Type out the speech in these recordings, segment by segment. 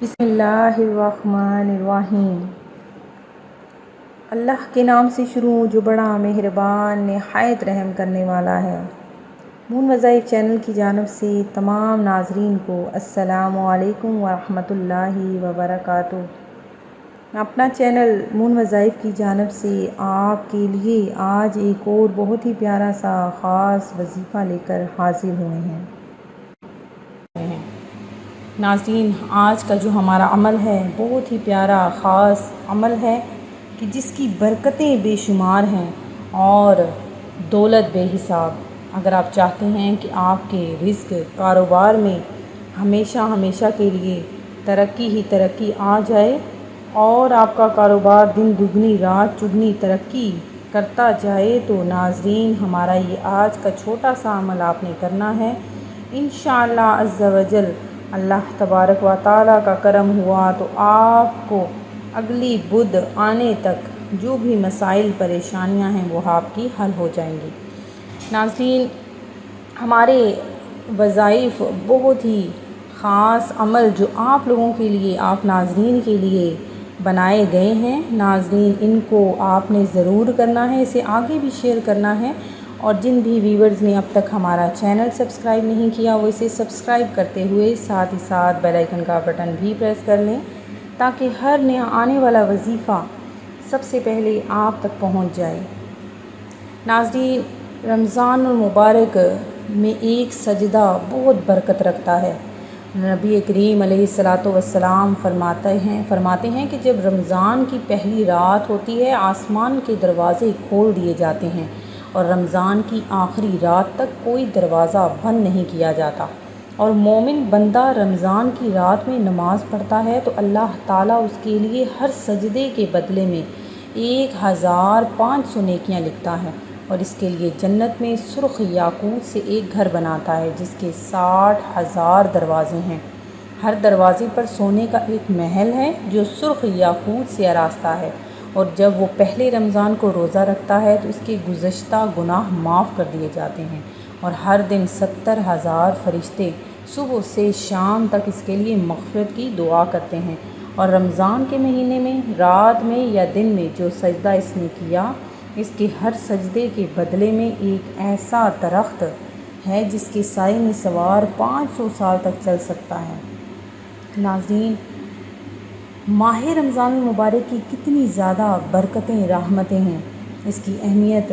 बिस्मिल्लाहिर्रहमानिर्रहीम। अल्लाह के नाम से शुरू जो बड़ा मेहरबान निहायत रहम करने वाला है। मून वज़ाइफ चैनल की जानब से तमाम नाज़रीन को अस्सलामु अलैकुम वरहमतुल्लाहि वबरकातुहू। मैं अपना चैनल मून वज़ाइफ की जानब से आपके लिए आज एक और बहुत ही प्यारा सा ख़ास वजीफ़ा लेकर हाज़िर हुए हैं। नाज़रीन, आज का जो हमारा अमल है बहुत ही प्यारा ख़ास अमल है कि जिसकी बरकतें बेशुमार हैं और दौलत बेहिसाब। अगर आप चाहते हैं कि आपके रिज़्क़ कारोबार में हमेशा हमेशा के लिए तरक्की ही तरक्की आ जाए और आपका कारोबार दिन दुगनी रात चुगनी तरक्की करता जाए, तो नाज़रीन हमारा ये आज का छोटा सा अमल आपने करना है। इंशाअल्लाह अज़्ज़ा वजल अल्लाह तबारक व तआला का करम हुआ तो आपको अगली बुध आने तक जो भी मसाइल परेशानियां हैं वो आपकी हल हो जाएंगी। नाज़रीन, हमारे वज़ाइफ बहुत ही ख़ास अमल जो आप लोगों के लिए, आप नाज़रीन के लिए बनाए गए हैं। नाज़रीन, इनको आपने ज़रूर करना है, इसे आगे भी शेयर करना है और जिन भी व्यूवर्स ने अब तक हमारा चैनल सब्सक्राइब नहीं किया वो इसे सब्सक्राइब करते हुए साथ ही साथ बेल आइकन का बटन भी प्रेस कर लें ताकि हर नया आने वाला वजीफ़ा सबसे पहले आप तक पहुंच जाए। नाज़रीन, रमज़ान मुबारक में एक सजदा बहुत बरकत रखता है। नबी करीम अलैहिस्सलातु वस्सलाम फरमाते हैं कि जब रमज़ान की पहली रात होती है आसमान के दरवाज़े खोल दिए जाते हैं और रमज़ान की आखिरी रात तक कोई दरवाज़ा बंद नहीं किया जाता और मोमिन बंदा रमज़ान की रात में नमाज़ पढ़ता है तो अल्लाह ताला उसके लिए हर सजदे के बदले में 1500 नेकियां लिखता है और इसके लिए जन्नत में सुर्ख़ याकूत से एक घर बनाता है जिसके 60,000 दरवाज़े हैं। हर दरवाज़े पर सोने का एक महल है जो सुर्ख़ याकूत से आरास्ता है और जब वो पहले रमज़ान को रोज़ा रखता है तो इसके गुज़श्ता गुनाह माफ़ कर दिए जाते हैं और हर दिन 70,000 फरिश्ते सुबह से शाम तक इसके लिए मग़फ़िरत की दुआ करते हैं। और रमज़ान के महीने में रात में या दिन में जो सजदा इसने किया इसके हर सजदे के बदले में एक ऐसा दरख्त है जिसके साए में सवार 500 साल तक चल सकता है। नाज़रीन, माह रमज़ान मुबारक की कितनी ज़्यादा बरकतें रहमतें हैं, इसकी अहमियत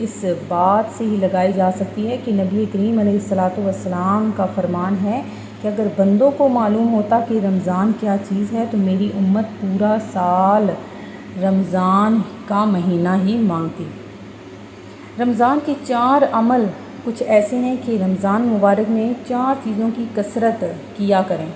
इस बात से ही लगाई जा सकती है कि नबी करीम अलैहिस्सलातु वस्सलाम का फरमान है कि अगर बंदों को मालूम होता कि रमज़ान क्या चीज़ है तो मेरी उम्मत पूरा साल रमज़ान का महीना ही मांगती। रमज़ान के 4 अमल कुछ ऐसे हैं कि रमज़ान मुबारक में 4 चीज़ों की कसरत किया करें।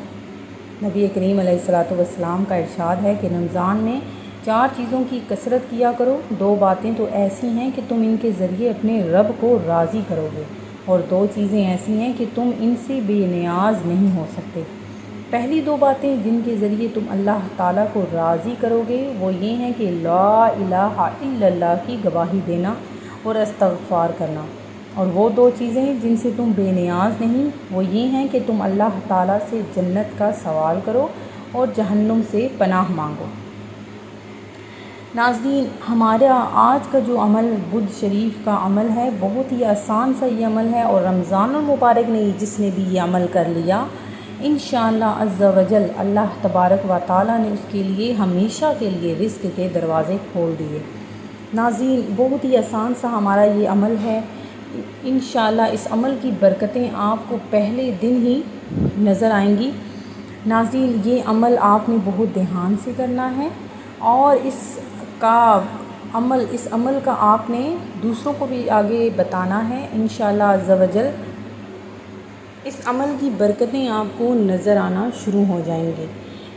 नबी करीम अलैहिस्सलातु वस्सलाम का इरशाद है कि रमज़ान में 4 चीज़ों की कसरत किया करो। 2 बातें तो ऐसी हैं कि तुम इनके ज़रिए अपने रब को राज़ी करोगे और 2 चीज़ें ऐसी हैं कि तुम इनसे बेनियाज नहीं हो सकते। पहली 2 बातें जिनके ज़रिए तुम अल्लाह ताला को राज़ी करोगे वो ये हैं कि ला इलाहा इल्लल्लाह की गवाही देना और इस्तग़फ़ार करना, और वो 2 चीज़ें जिनसे तुम बेनियाज नहीं वो ये हैं कि तुम अल्लाह ताला से जन्नत का सवाल करो और जहन्नुम से पनाह मांगो। नाज़रीन, हमारा आज का जो अमल बुध शरीफ का अमल है बहुत ही आसान सा ये अमल है और रमज़ान मुबारक ने जिसने भी ये अमल कर लिया इंशाअल्लाह अज़्ज़ा वजल अल्लाह तबारक व तआला ने उसके लिए हमेशा के लिए रिज़्क़ के दरवाज़े खोल दिए। नाज़रीन, बहुत ही आसान सा हमारा ये अमल है। इंशाअल्लाह इस अमल की बरकतें आपको पहले दिन ही नज़र आएंगी। नाज़रीन, ये अमल आपने बहुत ध्यान से करना है और इस अमल का आपने दूसरों को भी आगे बताना है। इंशाअल्लाह अज़्ज़ा वजल इस अमल की बरकतें आपको नज़र आना शुरू हो जाएंगी।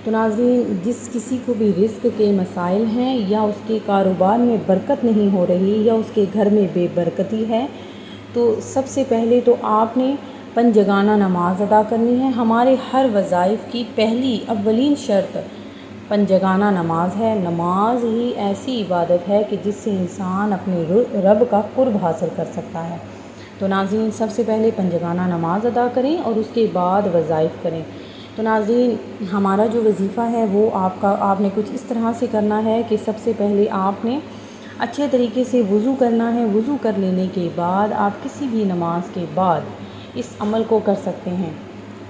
तो नाज़रीन, जिस किसी को भी रिज़्क़ के मसाइल हैं या उसके कारोबार में बरकत नहीं हो रही या उसके घर में बेबरकती है तो सबसे पहले तो आपने पंजगाना नमाज अदा करनी है। हमारे हर वज़ाइफ की पहली अव्वलीन शर्त पंजगाना नमाज है। नमाज ही ऐसी इबादत है कि जिससे इंसान अपने रब का कुर्ब हासिल कर सकता है। तो नाज़रीन, सबसे पहले पंजगाना नमाज अदा करें और उसके बाद वज़ाइफ करें। تو ناظرین ہمارا جو وظیفہ ہے وہ آپ نے کچھ اس طرح سے کرنا ہے کہ سب سے پہلے آپ نے اچھے طریقے سے وضو کرنا ہے۔ وضو کر لینے کے بعد آپ کسی بھی نماز کے بعد اس عمل کو کر سکتے ہیں۔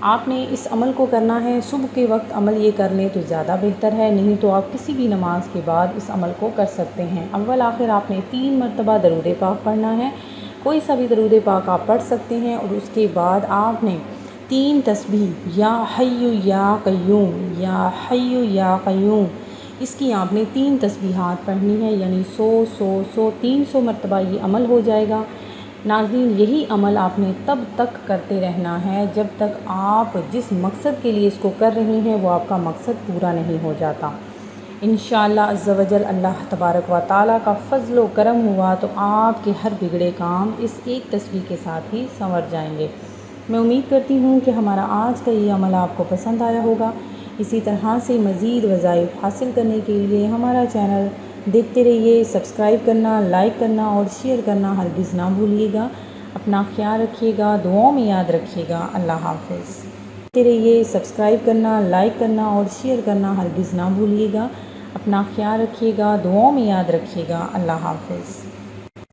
آپ نے اس عمل کو کرنا ہے صبح کے وقت عمل یہ کر لیں تو زیادہ بہتر ہے، نہیں تو آپ کسی بھی نماز کے بعد اس عمل کو کر سکتے ہیں۔ اول آخر آپ نے 3 مرتبہ درود پاک پڑھنا ہے، کوئی سا بھی درود پاک آپ پڑھ سکتے ہیں، اور اس کے بعد آپ نے 3 تسبیح یا حی یا قیوم یا حی یا قیوم، اس کی آپ نے 3 تسبیحات پڑھنی ہے، یعنی 100 300 مرتبہ یہ عمل ہو جائے گا۔ ناظرین یہی عمل آپ نے تب تک کرتے رہنا ہے جب تک آپ جس مقصد کے لیے اس کو کر رہے ہیں وہ آپ کا مقصد پورا نہیں ہو جاتا۔ انشاءاللہ عز و جل اللہ تبارک و تعالیٰ کا فضل و کرم ہوا تو آپ کے ہر بگڑے کام اس ایک تسبیح کے ساتھ ہی سنور جائیں گے۔ میں امید کرتی ہوں کہ ہمارا آج کا یہ عمل آپ کو پسند آیا ہوگا۔ اسی طرح سے مزید وظائف حاصل کرنے کے لیے ہمارا چینل دیکھتے رہیے، سبسکرائب کرنا، لائک کرنا اور شیئر کرنا ہرگز نہ بھولیے گا۔ اپنا خیال رکھیے گا، دعاؤں میں یاد رکھیے گا۔ اللہ حافظ۔ دیکھتے رہیے، سبسکرائب کرنا، لائک کرنا اور شیئر کرنا ہرگز نہ بھولیے گا۔ اپنا خیال رکھیے گا، دعاؤں میں یاد رکھیے گا۔ اللہ حافظ۔